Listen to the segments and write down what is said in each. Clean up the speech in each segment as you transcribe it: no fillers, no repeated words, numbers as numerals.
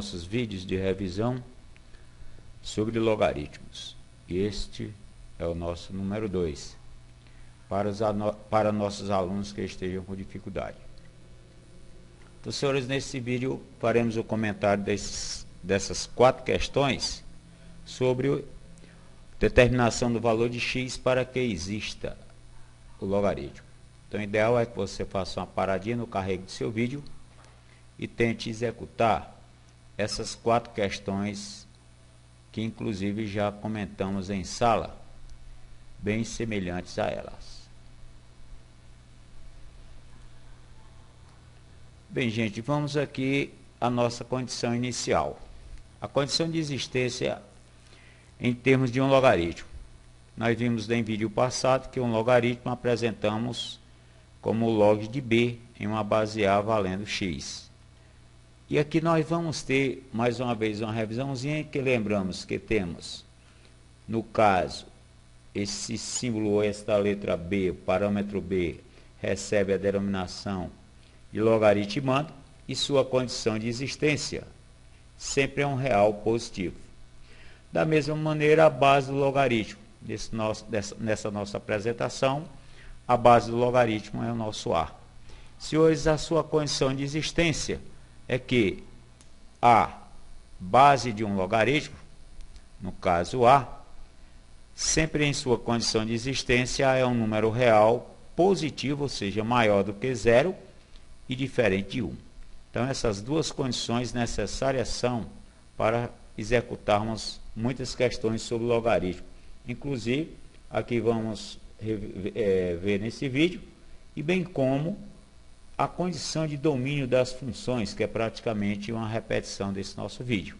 nossos vídeos de revisão sobre logaritmos. Este é o nosso número 2, para nossos alunos que estejam com dificuldade. Então, senhores, nesse vídeo faremos o comentário dessas 4 questões sobre determinação do valor de x para que exista o logaritmo. Então, o ideal é que você faça uma paradinha no carrego do seu vídeo e tente executar essas 4 questões que inclusive já comentamos em sala, bem semelhantes a elas. Bem, gente, vamos aqui à nossa condição inicial. A condição de existência em termos de um logaritmo. Nós vimos em vídeo passado que um logaritmo apresentamos como log de b em uma base A valendo x. E aqui nós vamos ter, mais uma vez, uma revisãozinha que lembramos que temos, no caso, esse símbolo, esta letra b, o parâmetro b, recebe a denominação de logaritmando e sua condição de existência sempre é um real positivo. Da mesma maneira, a base do logaritmo, nessa nossa apresentação, a base do logaritmo é o nosso A. Senhores, a sua condição de existência é que a base de um logaritmo, no caso A, sempre em sua condição de existência é um número real positivo, ou seja, maior do que 0 e diferente de 1. Então, essas duas condições necessárias são para executarmos muitas questões sobre logaritmo. Inclusive, aqui vamos ver nesse vídeo, e bem como a condição de domínio das funções, que é praticamente uma repetição desse nosso vídeo.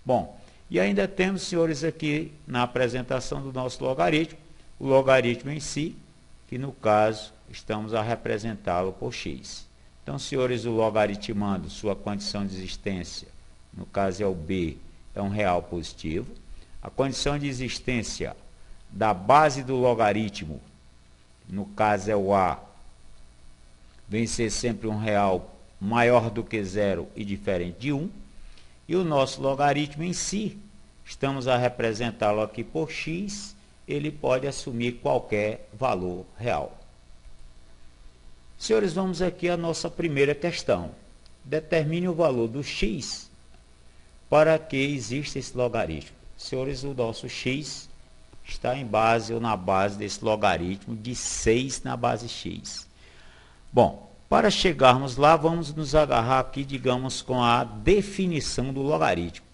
Bom, e ainda temos, senhores, aqui na apresentação do nosso logaritmo, o logaritmo em si, que no caso estamos a representá-lo por x. Então, senhores, o logaritmando sua condição de existência, no caso é o b, é um real positivo. A condição de existência da base do logaritmo, no caso é o a, vem ser sempre um real maior do que 0 e diferente de 1. E o nosso logaritmo em si, estamos a representá-lo aqui por x, ele pode assumir qualquer valor real. Senhores, vamos aqui à nossa primeira questão. Determine o valor do x para que exista esse logaritmo. Senhores, o nosso x está em base ou na base desse logaritmo de 6 na base x. Bom, para chegarmos lá, vamos nos agarrar aqui, digamos, com a definição do logaritmo.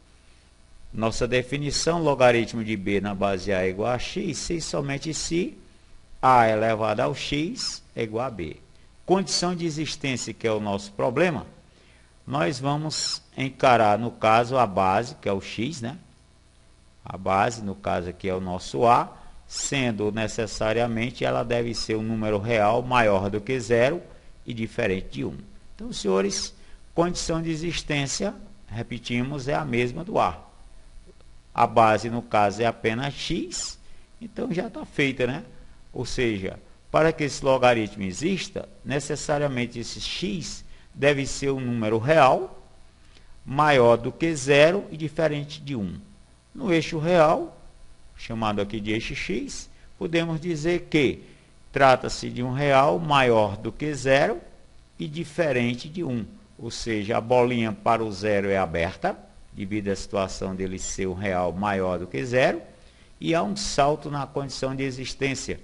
Nossa definição, logaritmo de b na base a é igual a x, se e somente se a elevado ao x é igual a b. Condição de existência, que é o nosso problema, nós vamos encarar, no caso, a base, que é o x, né? A base, no caso aqui, é o nosso a, sendo necessariamente ela deve ser um número real maior do que 0 e diferente de 1. Então, senhores, condição de existência, repetimos, é a mesma do a. A base, no caso, é apenas x, então já está feita, né? Ou seja, para que esse logaritmo exista, necessariamente esse x deve ser um número real maior do que 0 e diferente de 1. No eixo real, chamado aqui de eixo x, podemos dizer que trata-se de um real maior do que 0 e diferente de 1. Ou seja, a bolinha para o 0 é aberta, devido à situação dele ser um real maior do que 0, e há um salto na condição de existência,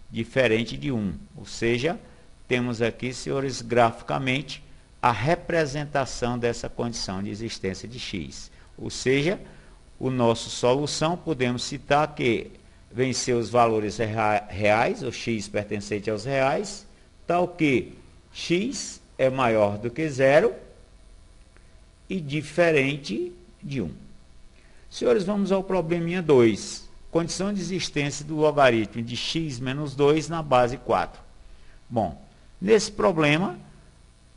diferente de 1. Ou seja, temos aqui, senhores, graficamente, a representação dessa condição de existência de x. Ou seja, o nosso solução, podemos citar que vem ser os valores reais, o x pertencente aos reais, tal que x é maior do que 0 e diferente de 1. Senhores, vamos ao probleminha 2. Condição de existência do logaritmo de x menos 2 na base 4. Bom, nesse problema,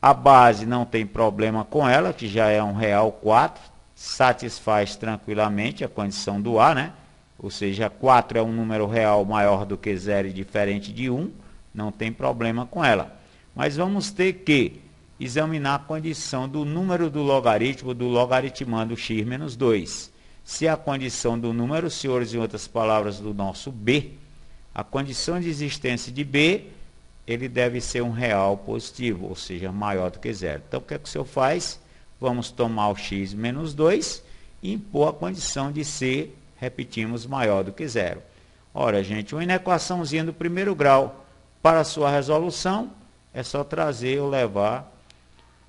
a base não tem problema com ela, que já é um real 4, satisfaz tranquilamente a condição do a, né? Ou seja, 4 é um número real maior do que 0 e diferente de 1, não tem problema com ela. Mas vamos ter que examinar a condição do número do logaritmo do logaritmando x menos 2. Se a condição do número, senhores, em outras palavras, do nosso b, a condição de existência de b, ele deve ser um real positivo, ou seja, maior do que zero. Então, o que é que o senhor faz? Vamos tomar o x menos 2 e impor a condição de ser, repetimos, maior do que zero. Ora, gente, uma inequaçãozinha do primeiro grau. Para a sua resolução, é só trazer ou levar,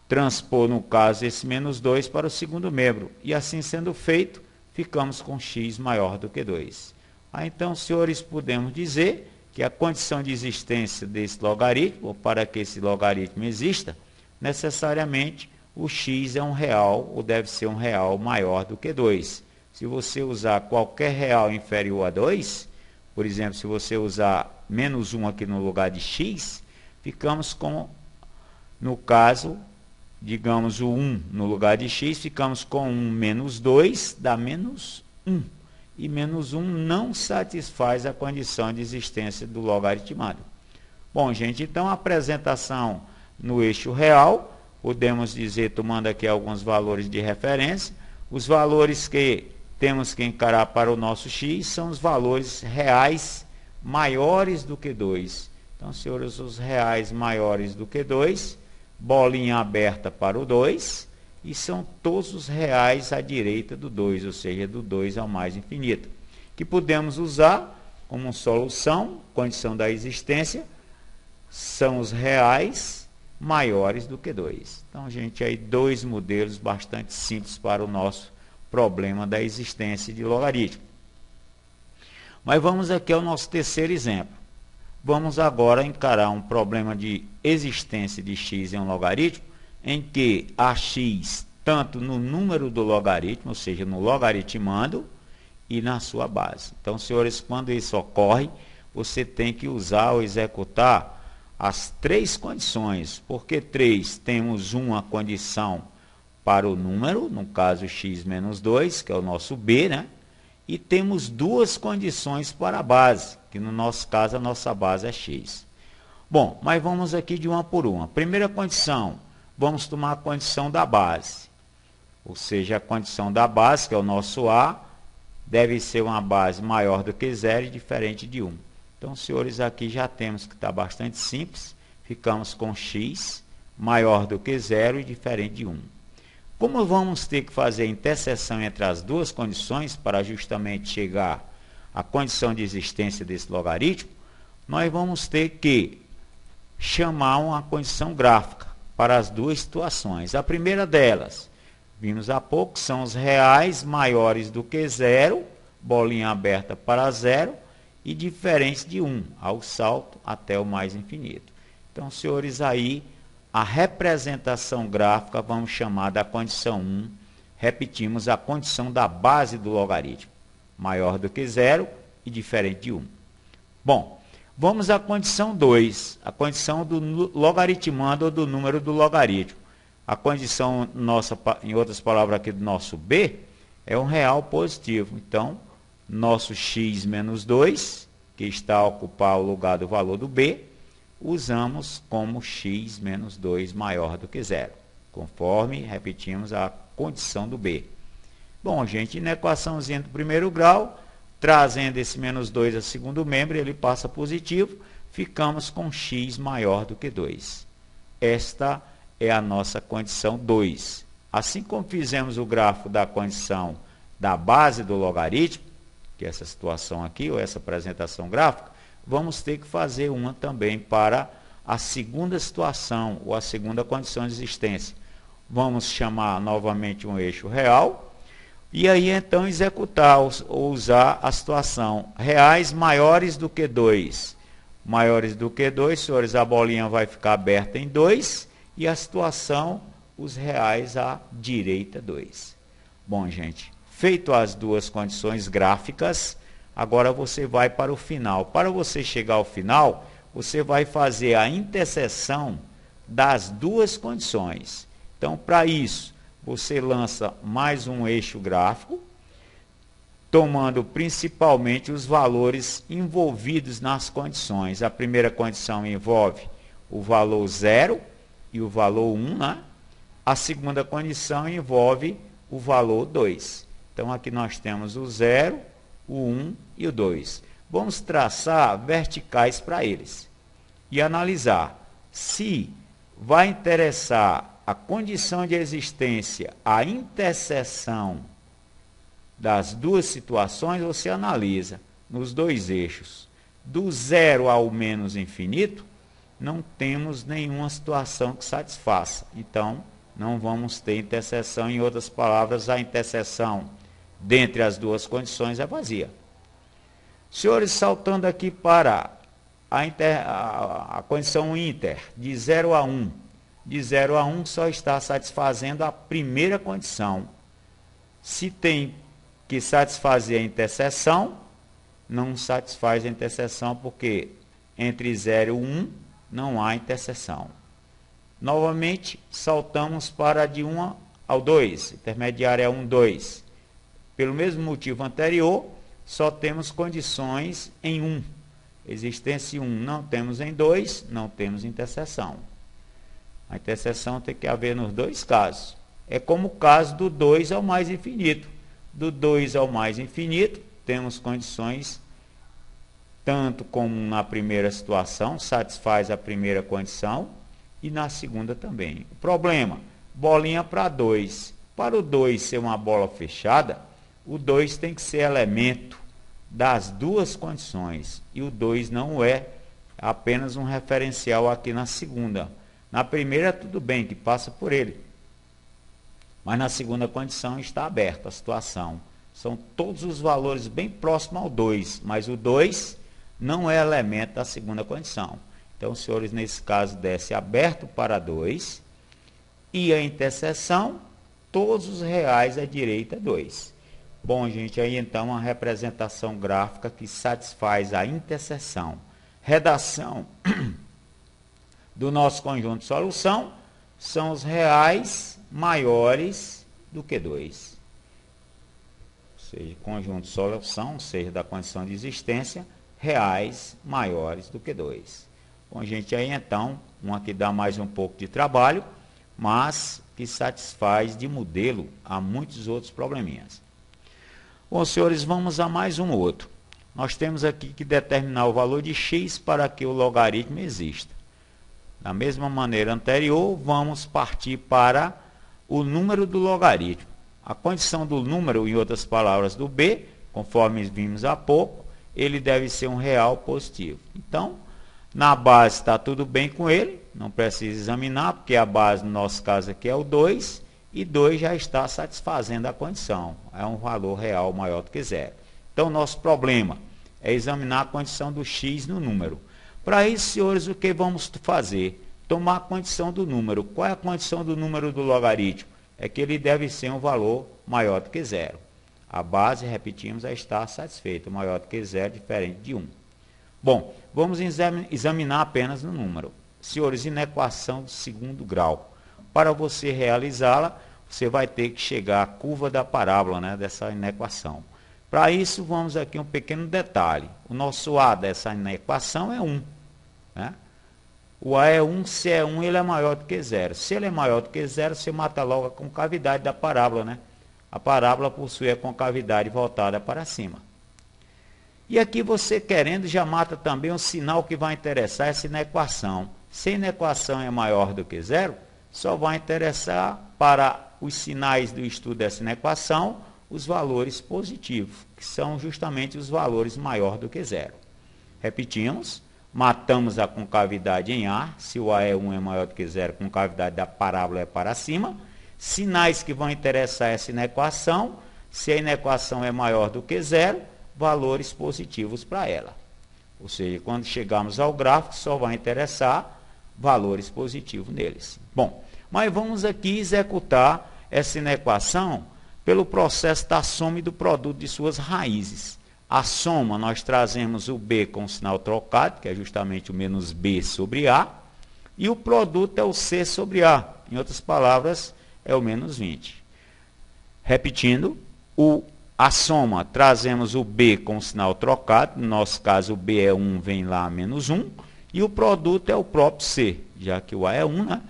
transpor, no caso, esse menos 2 para o segundo membro. E assim sendo feito, ficamos com x maior do que 2. Então, senhores, podemos dizer que a condição de existência desse logaritmo, ou para que esse logaritmo exista, necessariamente o x é um real, ou deve ser um real maior do que 2. Se você usar qualquer real inferior a 2, por exemplo, se você usar menos 1 aqui no lugar de x, ficamos com, no caso, digamos o 1 no lugar de x, ficamos com 1 menos 2 dá menos 1. E menos 1 não satisfaz a condição de existência do logaritmado. Bom, gente, então a apresentação no eixo real, podemos dizer, tomando aqui alguns valores de referência, os valores que temos que encarar para o nosso x são os valores reais maiores do que 2. Então, senhores, os reais maiores do que 2, bolinha aberta para o 2, e são todos os reais à direita do 2, ou seja, do 2 ao mais infinito, que podemos usar como solução, condição da existência, são os reais maiores do que 2. Então, gente, aí dois modelos bastante simples para o nosso problema da existência de logaritmo. Mas vamos aqui ao nosso terceiro exemplo. Vamos agora encarar um problema de existência de x em um logaritmo, em que há x tanto no número do logaritmo, ou seja, no logaritmando, e na sua base. Então, senhores, quando isso ocorre, você tem que usar ou executar as três condições. Porque 3, temos uma condição para o número, no caso x menos 2, que é o nosso b, né? E temos duas condições para a base, que no nosso caso a nossa base é x. Bom, mas vamos aqui de uma por uma. Primeira condição, vamos tomar a condição da base. Ou seja, a condição da base, que é o nosso a, deve ser uma base maior do que 0 e diferente de 1. Então, senhores, aqui já temos que está bastante simples. Ficamos com x maior do que 0 e diferente de 1. Como vamos ter que fazer a interseção entre as duas condições para justamente chegar à condição de existência desse logaritmo, nós vamos ter que chamar uma condição gráfica para as duas situações. A primeira delas, vimos há pouco, são os reais maiores do que 0, bolinha aberta para 0, e diferentes de 1, ao salto até o mais infinito. Então, senhores, aí a representação gráfica vamos chamar da condição 1, repetimos a condição da base do logaritmo, maior do que 0 e diferente de 1. Bom, vamos à condição 2, a condição do logaritmando ou do número do logaritmo. A condição nossa, em outras palavras aqui do nosso b, é um real positivo. Então, nosso x menos 2, que está a ocupar o lugar do valor do b, usamos como x menos 2 maior do que 0, conforme repetimos a condição do b. Bom, gente, na equaçãozinha do primeiro grau, trazendo esse menos 2 a segundo membro, ele passa positivo, ficamos com x maior do que 2. Esta é a nossa condição 2. Assim como fizemos o gráfico da condição da base do logaritmo, que é essa situação aqui, ou essa apresentação gráfica, vamos ter que fazer uma também para a segunda situação, ou a segunda condição de existência. Vamos chamar novamente um eixo real, e aí então executar ou usar a situação reais maiores do que 2. Maiores do que 2, senhores, a bolinha vai ficar aberta em 2, e a situação, os reais à direita 2. Bom, gente, feito as duas condições gráficas, agora você vai para o final. Para você chegar ao final, você vai fazer a interseção das duas condições. Então, para isso, você lança mais um eixo gráfico, tomando principalmente os valores envolvidos nas condições. A primeira condição envolve o valor 0, e o valor 1, né? A segunda condição envolve o valor 2. Então, aqui nós temos o 0, o 1 e o 2. Vamos traçar verticais para eles e analisar se vai interessar a condição de existência, a interseção das duas situações. Você analisa nos dois eixos. Do 0 ao menos infinito, não temos nenhuma situação que satisfaça. Então, não vamos ter interseção. Em outras palavras, a interseção dentre as duas condições é vazia. Senhores, saltando aqui para a condição inter, de 0 a 1. De 0 a 1 só está satisfazendo a primeira condição. Se tem que satisfazer a interseção, não satisfaz a interseção, porque entre 0 e 1 não há interseção. Novamente, saltamos para de 1 ao 2, intermediária é 1, 2. Pelo mesmo motivo anterior, só temos condições em 1. Existência em 1, não temos em 2, não temos interseção. A interseção tem que haver nos dois casos. É como o caso do 2 ao mais infinito. Do 2 ao mais infinito, temos condições, tanto como na primeira situação, satisfaz a primeira condição, e na segunda também. O problema, bolinha para 2. Para o 2 ser uma bola fechada, o 2 tem que ser elemento das duas condições. E o 2 não é apenas um referencial aqui na segunda. Na primeira, tudo bem, que passa por ele. Mas na segunda condição está aberta a situação. São todos os valores bem próximos ao 2, mas o 2 não é elemento da segunda condição. Então, senhores, nesse caso, desce aberto para 2, e a interseção, todos os reais à direita 2. Bom, gente, aí então a representação gráfica que satisfaz a interseção. Redação do nosso conjunto de solução são os reais maiores do que 2. Ou seja, conjunto de solução, ou seja, da condição de existência, reais maiores do que 2. Bom, gente, aí então, uma que dá mais um pouco de trabalho, mas que satisfaz de modelo a muitos outros probleminhas. Bom, senhores, vamos a mais um outro. Nós temos aqui que determinar o valor de x para que o logaritmo exista. Da mesma maneira anterior, vamos partir para o número do logaritmo. A condição do número, em outras palavras, do b, conforme vimos há pouco, ele deve ser um real positivo. Então, na base está tudo bem com ele, não precisa examinar, porque a base, no nosso caso aqui, é o 2, e 2 já está satisfazendo a condição. É um valor real maior do que 0. Então, nosso problema é examinar a condição do x no número. Para isso, senhores, o que vamos fazer? Tomar a condição do número. Qual é a condição do número do logaritmo? É que ele deve ser um valor maior do que 0. A base, repetimos, já está satisfeita. Maior do que 0, diferente de 1. Bom, vamos examinar apenas no número. Senhores, inequação de segundo grau. Para você realizá-la, você vai ter que chegar à curva da parábola, né, dessa inequação. Para isso, vamos aqui um pequeno detalhe. O nosso A dessa inequação é 1. Né? O A é 1, se é 1, ele é maior do que 0. Se ele é maior do que 0, você mata logo a concavidade da parábola. Né? A parábola possui a concavidade voltada para cima. E aqui você querendo já mata também um sinal que vai interessar essa inequação. Se a inequação é maior do que 0, só vai interessar para os sinais do estudo dessa inequação os valores positivos, que são justamente os valores maior do que 0. Repetimos, matamos a concavidade em A, se o A é 1 é maior do que 0, a concavidade da parábola é para cima. Sinais que vão interessar essa inequação, se a inequação é maior do que 0, valores positivos para ela. Ou seja, quando chegarmos ao gráfico, só vai interessar valores positivos neles. Bom, mas vamos aqui executar essa inequação pelo processo da soma e do produto de suas raízes. A soma, nós trazemos o b com o sinal trocado, que é justamente o menos b sobre a, e o produto é o c sobre a. Em outras palavras, é o menos 20. Repetindo, a soma, trazemos o b com o sinal trocado, no nosso caso o b é 1, vem lá menos 1, e o produto é o próprio c, já que o a é 1, né?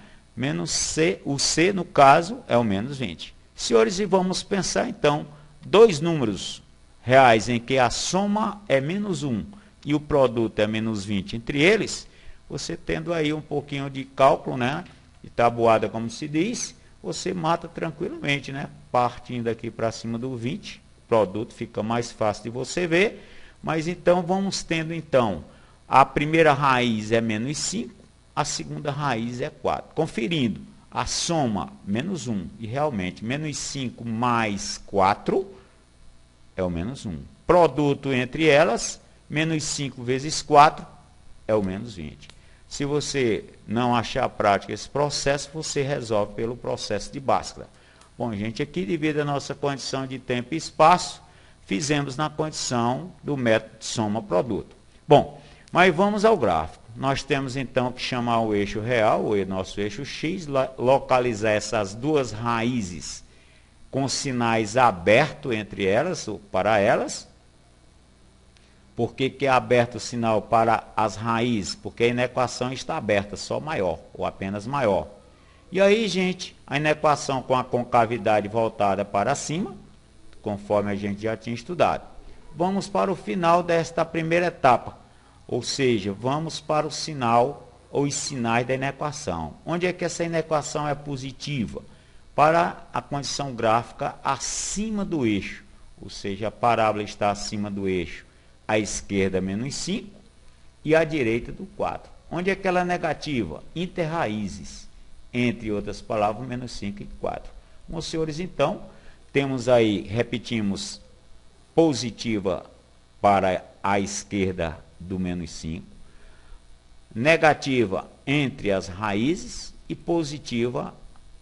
menos C, o C, no caso, é o menos 20. Senhores, e vamos pensar, então, dois números reais em que a soma é menos 1 e o produto é menos 20 entre eles, você tendo aí um pouquinho de cálculo, né, de tabuada, como se diz, você mata tranquilamente, né, partindo aqui para cima do 20, o produto fica mais fácil de você ver, mas então vamos tendo, então, a primeira raiz é menos 5, a segunda raiz é 4. Conferindo, a soma menos 1 e realmente menos 5 mais 4 é o menos 1. Produto entre elas, menos 5 vezes 4 é o menos 20. Se você não achar prática esse processo, você resolve pelo processo de Bhaskara. Bom, gente, aqui devido à nossa condição de tempo e espaço, fizemos na condição do método de soma-produto. Bom, mas vamos ao gráfico. Nós temos então que chamar o eixo real, o nosso eixo X, localizar essas duas raízes com sinais abertos entre elas, ou para elas. Por que é aberto o sinal para as raízes? Porque a inequação está aberta, só maior, ou apenas maior. E aí, gente, a inequação com a concavidade voltada para cima, conforme a gente já tinha estudado. Vamos para o final desta primeira etapa. Ou seja, vamos para o sinal ou os sinais da inequação. Onde é que essa inequação é positiva? Para a condição gráfica acima do eixo. Ou seja, a parábola está acima do eixo. À esquerda, menos 5 e à direita do 4. Onde é que ela é negativa? Interraízes. Entre outras palavras, menos 5 e 4. Bom, senhores, então, temos aí, repetimos, positiva para a esquerda do menos 5, negativa entre as raízes e positiva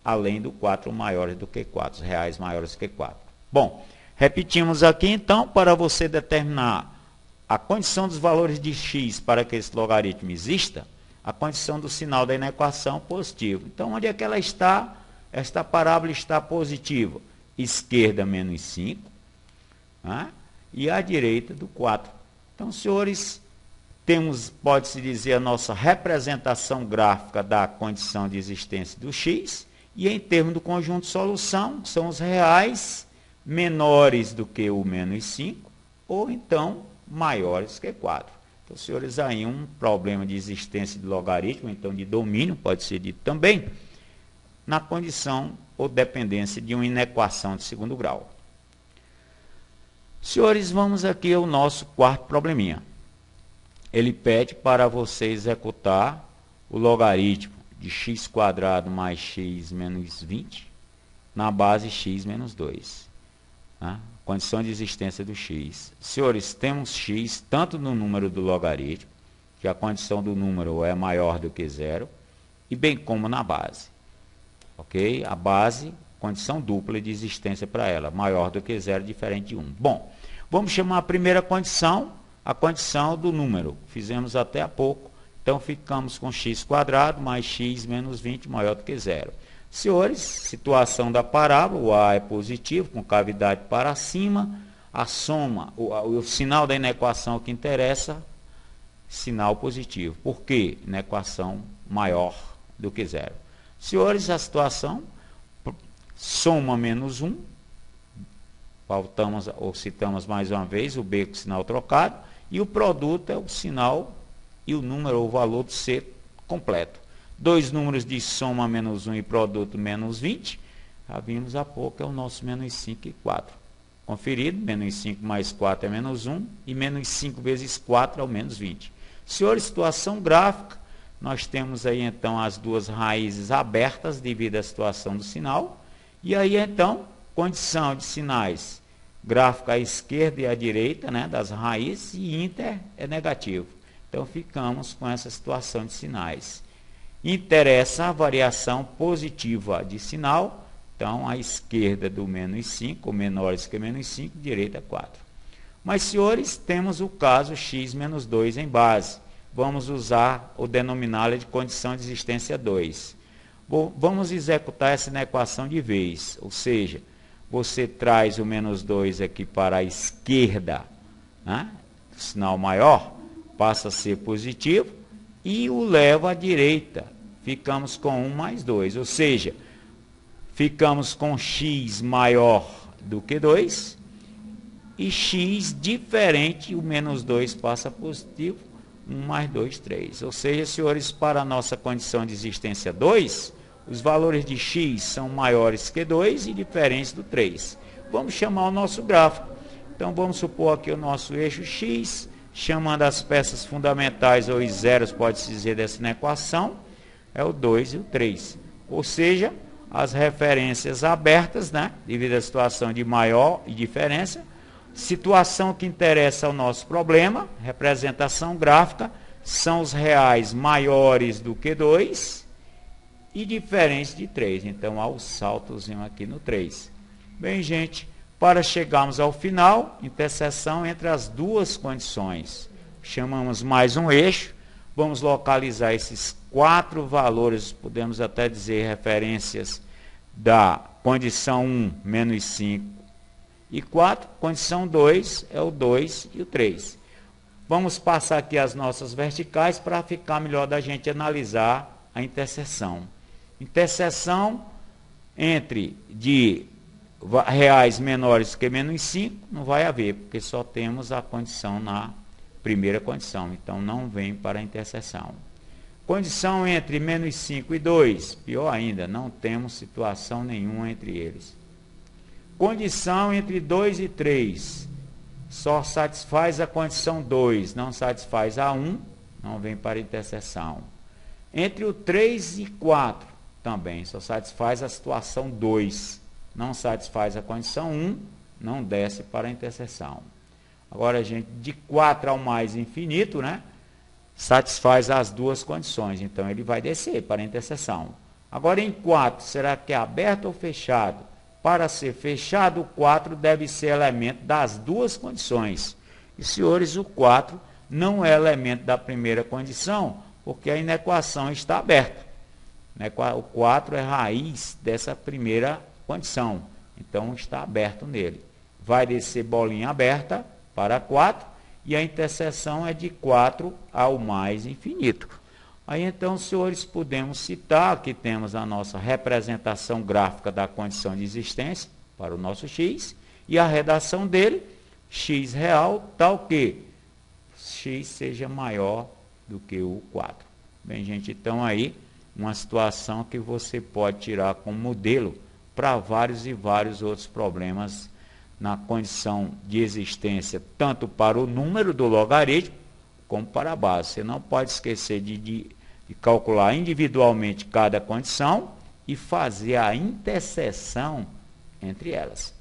além do 4 maiores do que 4, reais maiores que 4. Bom, repetimos aqui então para você determinar a condição dos valores de x para que esse logaritmo exista, a condição do sinal da inequação positivo. Então, onde é que ela está? Esta parábola está positiva. Esquerda menos 5, né? E à direita do 4. Então, senhores, temos, pode-se dizer, a nossa representação gráfica da condição de existência do x, e em termos do conjunto de solução, são os reais menores do que o menos 5, ou então maiores que 4. Então, senhores, aí um problema de existência de logaritmo, então de domínio, pode ser dito também, na condição ou dependência de uma inequação de segundo grau. Senhores, vamos aqui ao nosso quarto probleminha. Ele pede para você executar o logaritmo de x² mais x menos 20 na base x menos 2. Né? Condição de existência do x. Senhores, temos x tanto no número do logaritmo, que a condição do número é maior do que 0, e bem como na base. Ok? A base, condição dupla de existência para ela, maior do que 0, diferente de 1. Bom, vamos chamar a primeira condição, a condição do número. Fizemos até há pouco. Então, ficamos com x² mais x menos 20 maior do que 0. Senhores, situação da parábola, o A é positivo, com cavidade para cima, a soma, o sinal da inequação que interessa, sinal positivo. Por quê? Inequação maior do que 0. Senhores, a situação, soma menos 1, faltamos, ou citamos mais uma vez, o B com sinal trocado, e o produto é o sinal e o número, o valor do C completo. Dois números de soma menos 1 e produto menos 20, já vimos há pouco, é o nosso menos 5 e 4. Conferido, menos 5 mais 4 é menos 1, e menos 5 vezes 4 é o menos 20. Senhores, situação gráfica, nós temos aí então as duas raízes abertas devido à situação do sinal, e aí então, condição de sinais, gráfico à esquerda e à direita, né, das raízes, e inter é negativo. Então, ficamos com essa situação de sinais. Interessa a variação positiva de sinal, então, à esquerda do menos 5, ou menores que menos 5, direita 4. Mas, senhores, temos o caso x menos 2 em base. Vamos usar o denominador de condição de existência 2. Bom, vamos executar essa inequação de vez, ou seja, você traz o menos 2 aqui para a esquerda, né? O sinal maior passa a ser positivo, e o leva à direita, ficamos com 1 mais 2, ou seja, ficamos com x maior do que 2 e x diferente, o menos 2 passa positivo, 1 mais 2, 3. Ou seja, senhores, para a nossa condição de existência 2, os valores de x são maiores que 2 e diferentes do 3. Vamos chamar o nosso gráfico. Então, vamos supor aqui o nosso eixo x, chamando as peças fundamentais, ou os zeros, pode-se dizer, dessa equação, é o 2 e o 3. Ou seja, as referências abertas, né, devido à situação de maior e diferença, situação que interessa ao nosso problema, representação gráfica, são os reais maiores do que 2 e diferentes de 3. Então, há o saltozinho aqui no 3. Bem, gente, para chegarmos ao final, interseção entre as duas condições. Chamamos mais um eixo, vamos localizar esses 4 valores, podemos até dizer referências da condição 1, menos 5 e 4, condição 2 é o 2 e o 3. Vamos passar aqui as nossas verticais para ficar melhor da gente analisar a interseção. Interseção entre de reais menores que menos 5 não vai haver, porque só temos a condição na primeira condição, então não vem para a interseção. Condição entre menos 5 e 2, pior ainda, não temos situação nenhuma entre eles. Condição entre 2 e 3, só satisfaz a condição 2, não satisfaz a 1, não vem para a interseção. Entre o 3 e 4, também só satisfaz a situação 2, não satisfaz a condição 1, não desce para a interseção. Agora, gente, de 4 ao mais infinito, né, satisfaz as duas condições, então ele vai descer para a interseção. Agora, em 4, será que é aberto ou fechado? Para ser fechado, o 4 deve ser elemento das duas condições. E, senhores, o 4 não é elemento da primeira condição, porque a inequação está aberta. O 4 é raiz dessa primeira condição, então está aberto nele. Vai descer bolinha aberta para 4, e a interseção é de 4 ao mais infinito. Aí então, senhores, podemos citar, aqui temos a nossa representação gráfica da condição de existência para o nosso x, e a redação dele, x real, tal que x seja maior do que o 4. Bem, gente, então aí, uma situação que você pode tirar como modelo para vários e vários outros problemas na condição de existência, tanto para o número do logaritmo, como para a base. Você não pode esquecer de calcular individualmente cada condição e fazer a interseção entre elas.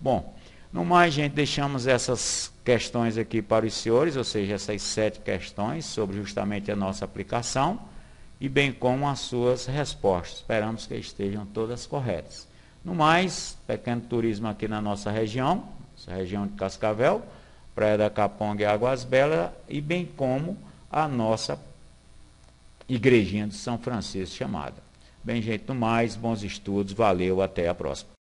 Bom, no mais, gente, deixamos essas questões aqui para os senhores, ou seja, essas 7 questões sobre justamente a nossa aplicação, e bem como as suas respostas. Esperamos que estejam todas corretas. No mais, pequeno turismo aqui na nossa região de Cascavel, Praia da Caponga e Águas Belas, e bem como a nossa igrejinha de São Francisco chamada. Bem, gente, no mais, bons estudos, valeu, até a próxima.